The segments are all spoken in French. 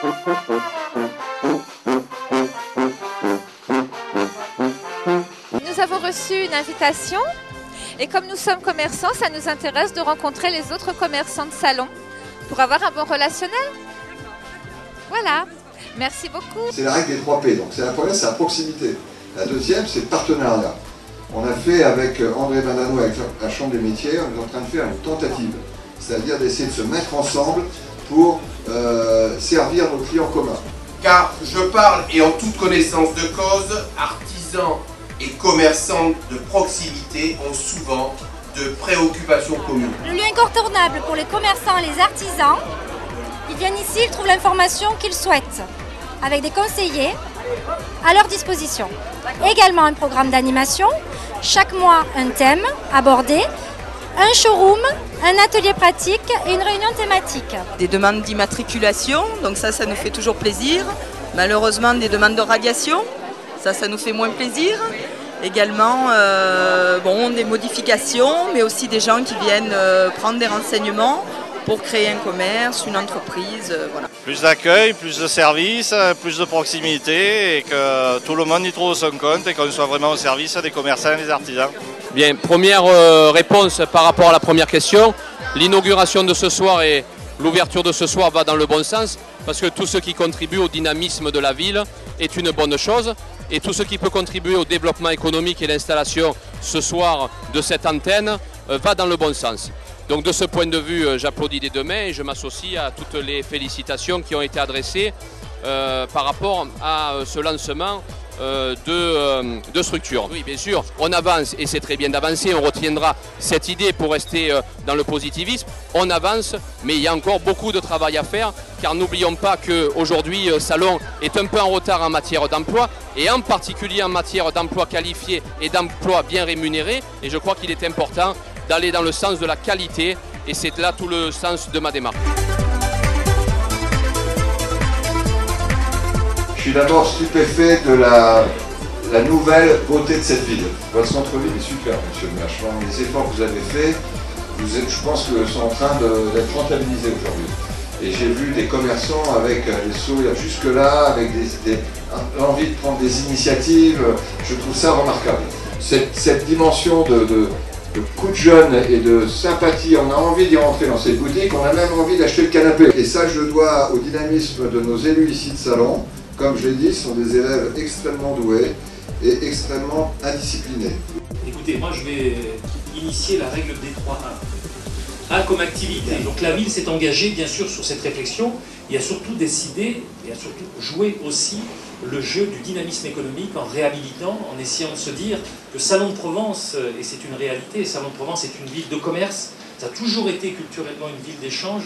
Nous avons reçu une invitation et comme nous sommes commerçants, ça nous intéresse de rencontrer les autres commerçants de salon pour avoir un bon relationnel. Voilà, merci beaucoup. C'est la règle des 3 P, donc c'est la première, c'est la proximité. La deuxième, c'est le partenariat. On a fait avec André Bandano, avec la Chambre des métiers, on est en train de faire une tentative, c'est-à-dire d'essayer de se mettre ensemble pour servir nos clients communs. Car je parle, et en toute connaissance de cause, artisans et commerçants de proximité ont souvent de préoccupations communes. Le lieu incontournable pour les commerçants et les artisans, ils viennent ici, ils trouvent l'information qu'ils souhaitent, avec des conseillers à leur disposition. Également un programme d'animation, chaque mois un thème abordé, un showroom, un atelier pratique et une réunion thématique. Des demandes d'immatriculation, donc ça nous fait toujours plaisir. Malheureusement des demandes de radiation, ça nous fait moins plaisir. Également des modifications, mais aussi des gens qui viennent prendre des renseignements pour créer un commerce, une entreprise, voilà. Plus d'accueil, plus de services, plus de proximité et que tout le monde y trouve son compte et qu'on soit vraiment au service des commerçants et des artisans. Bien, première réponse par rapport à la première question. L'inauguration de ce soir et l'ouverture de ce soir va dans le bon sens parce que tout ce qui contribue au dynamisme de la ville est une bonne chose et tout ce qui peut contribuer au développement économique et l'installation ce soir de cette antenne va dans le bon sens. Donc de ce point de vue, j'applaudis des deux mains et je m'associe à toutes les félicitations qui ont été adressées par rapport à ce lancement de structure. Oui, bien sûr, on avance et c'est très bien d'avancer, on retiendra cette idée pour rester dans le positivisme. On avance, mais il y a encore beaucoup de travail à faire car n'oublions pas qu'aujourd'hui, Salon est un peu en retard en matière d'emploi et en particulier en matière d'emploi qualifié et d'emploi bien rémunéré et je crois qu'il est important d'aller dans le sens de la qualité et c'est là tout le sens de ma démarche. Je suis d'abord stupéfait de la nouvelle beauté de cette ville. Votre centre-ville est super, monsieur le maire. Les efforts que vous avez faits, je pense que sont en train d'être rentabilisés aujourd'hui. Et j'ai vu des commerçants avec des sourires jusque-là, avec l'envie de prendre des initiatives. Je trouve ça remarquable. Cette dimension de coup de jeune et de sympathie, on a envie d'y rentrer dans cette boutique, on a même envie d'acheter le canapé. Et ça, je le dois au dynamisme de nos élus ici de Salon. Comme je l'ai dit, ce sont des élèves extrêmement doués et extrêmement indisciplinés. Écoutez, moi je vais initier la règle des 3 A. A comme activité. Donc la ville s'est engagée bien sûr sur cette réflexion et a surtout décidé, et a surtout joué aussi le jeu du dynamisme économique en réhabilitant, en essayant de se dire que Salon de Provence, et c'est une réalité, Salon de Provence est une ville de commerce, ça a toujours été culturellement une ville d'échange.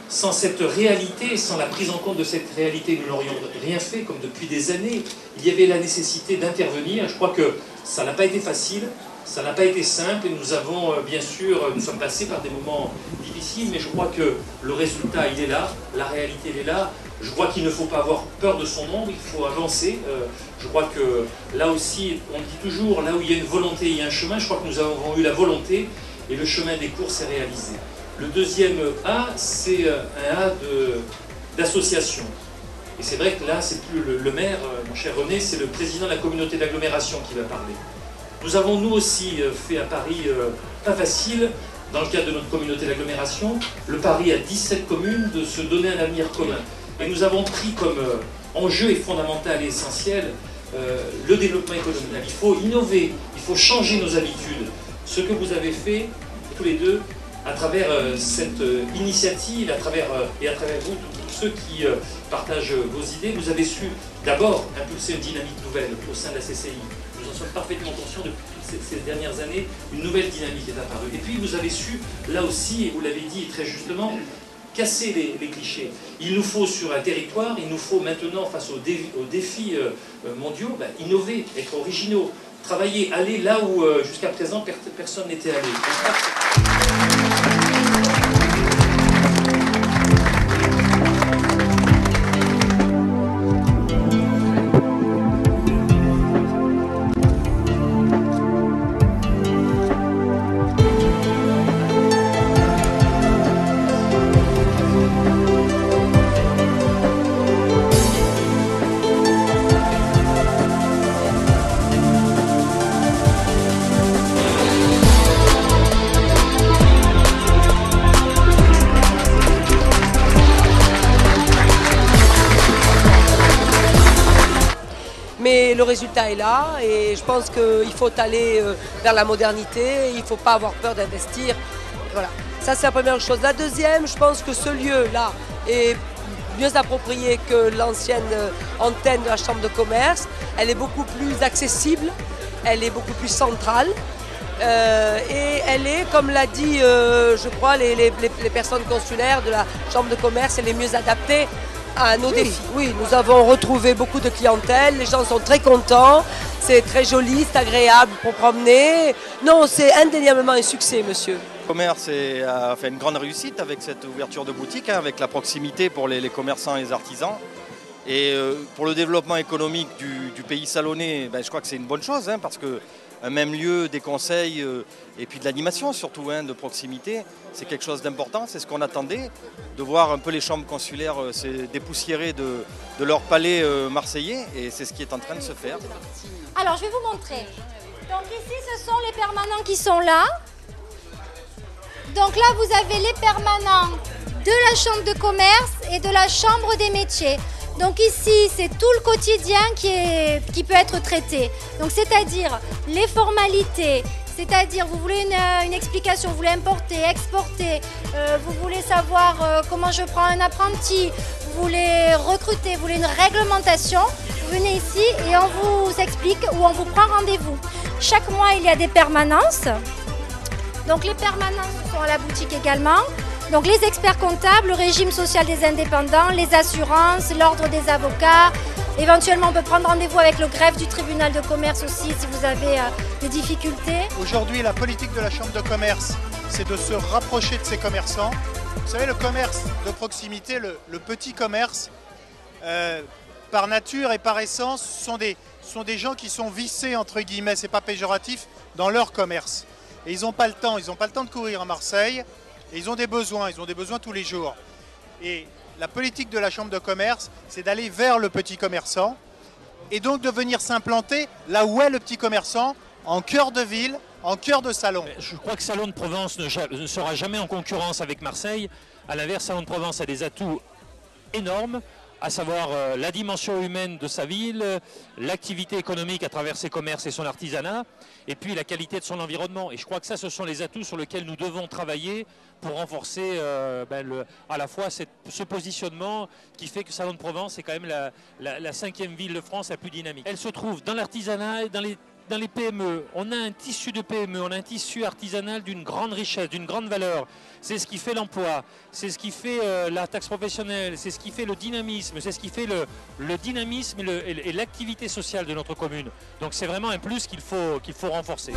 Sans cette réalité, sans la prise en compte de cette réalité, nous n'aurions rien fait, comme depuis des années. Il y avait la nécessité d'intervenir. Je crois que ça n'a pas été facile, ça n'a pas été simple, et nous avons, bien sûr, nous sommes passés par des moments difficiles, mais je crois que le résultat, il est là, la réalité, elle est là. Je crois qu'il ne faut pas avoir peur de son ombre, il faut avancer. Je crois que là aussi, on dit toujours, là où il y a une volonté, il y a un chemin. Je crois que nous avons eu la volonté, et le chemin des courses est réalisé. Le deuxième A, c'est un A d'association. Et c'est vrai que là, c'est plus le maire, mon cher René, c'est le président de la communauté d'agglomération qui va parler. Nous avons nous aussi fait un pari pas facile, dans le cadre de notre communauté d'agglomération, le pari à 17 communes de se donner un avenir commun. Et nous avons pris comme enjeu et fondamental et essentiel le développement économique. Il faut innover, il faut changer nos habitudes. Ce que vous avez fait, tous les deux, à travers cette initiative, à travers vous, tous ceux qui partagent vos idées, vous avez su d'abord impulser une dynamique nouvelle au sein de la CCI. Nous en sommes parfaitement conscients depuis toutes ces dernières années, une nouvelle dynamique est apparue. Et puis vous avez su, là aussi, et vous l'avez dit très justement, casser les clichés. Il nous faut sur un territoire, il nous faut maintenant, face aux défis mondiaux, innover, être originaux, travailler, aller là où jusqu'à présent personne n'était allé. Et le résultat est là, et je pense qu'il faut aller vers la modernité, il ne faut pas avoir peur d'investir. Voilà, ça c'est la première chose. La deuxième, je pense que ce lieu-là est mieux approprié que l'ancienne antenne de la Chambre de commerce. Elle est beaucoup plus accessible, elle est beaucoup plus centrale. Et elle est, comme l'a dit, je crois, les personnes consulaires de la Chambre de commerce, elle est mieux adaptée à nos défis. Oui, nous avons retrouvé beaucoup de clientèle, les gens sont très contents, c'est très joli, c'est agréable pour promener. Non, c'est indéniablement un succès, monsieur. Le commerce a fait une grande réussite avec cette ouverture de boutique, avec la proximité pour les commerçants et les artisans. Et pour le développement économique du pays salonnais, je crois que c'est une bonne chose, parce que un même lieu, des conseils et puis de l'animation surtout, de proximité, c'est quelque chose d'important, c'est ce qu'on attendait, de voir un peu les chambres consulaires se dépoussiérer de leur palais marseillais, et c'est ce qui est en train de se faire. Alors je vais vous montrer. Donc ici ce sont les permanents qui sont là. Donc là vous avez les permanents de la chambre de commerce et de la chambre des métiers. Donc ici, c'est tout le quotidien qui peut être traité. Donc c'est-à-dire les formalités, c'est-à-dire vous voulez une explication, vous voulez importer, exporter, vous voulez savoir comment je prends un apprenti, vous voulez recruter, vous voulez une réglementation, vous venez ici et on vous explique ou on vous prend rendez-vous. Chaque mois, il y a des permanences. Donc les permanences sont à la boutique également. Donc les experts comptables, le régime social des indépendants, les assurances, l'ordre des avocats. Éventuellement, on peut prendre rendez-vous avec le greffe du tribunal de commerce aussi si vous avez des difficultés. Aujourd'hui, la politique de la Chambre de commerce, c'est de se rapprocher de ces commerçants. Vous savez, le commerce de proximité, le petit commerce, par nature et par essence, sont des gens qui sont vissés, entre guillemets, c'est pas péjoratif, dans leur commerce. Et ils n'ont pas le temps, de courir à Marseille. Et ils ont des besoins tous les jours. Et la politique de la Chambre de commerce, c'est d'aller vers le petit commerçant et donc de venir s'implanter là où est le petit commerçant, en cœur de ville, en cœur de salon. Je crois que Salon de Provence ne sera jamais en concurrence avec Marseille. À l'inverse, Salon de Provence a des atouts énormes, à savoir la dimension humaine de sa ville, l'activité économique à travers ses commerces et son artisanat, et puis la qualité de son environnement. Et je crois que ça, ce sont les atouts sur lesquels nous devons travailler pour renforcer à la fois ce positionnement qui fait que Salon de Provence est quand même la 5e ville de France la plus dynamique. Elle se trouve dans l'artisanat et dans les PME. On a un tissu de PME, on a un tissu artisanal d'une grande richesse, d'une grande valeur. C'est ce qui fait l'emploi, c'est ce qui fait la taxe professionnelle, c'est ce qui fait le dynamisme, c'est ce qui fait le dynamisme et l'activité sociale de notre commune. Donc c'est vraiment un plus qu'il faut renforcer.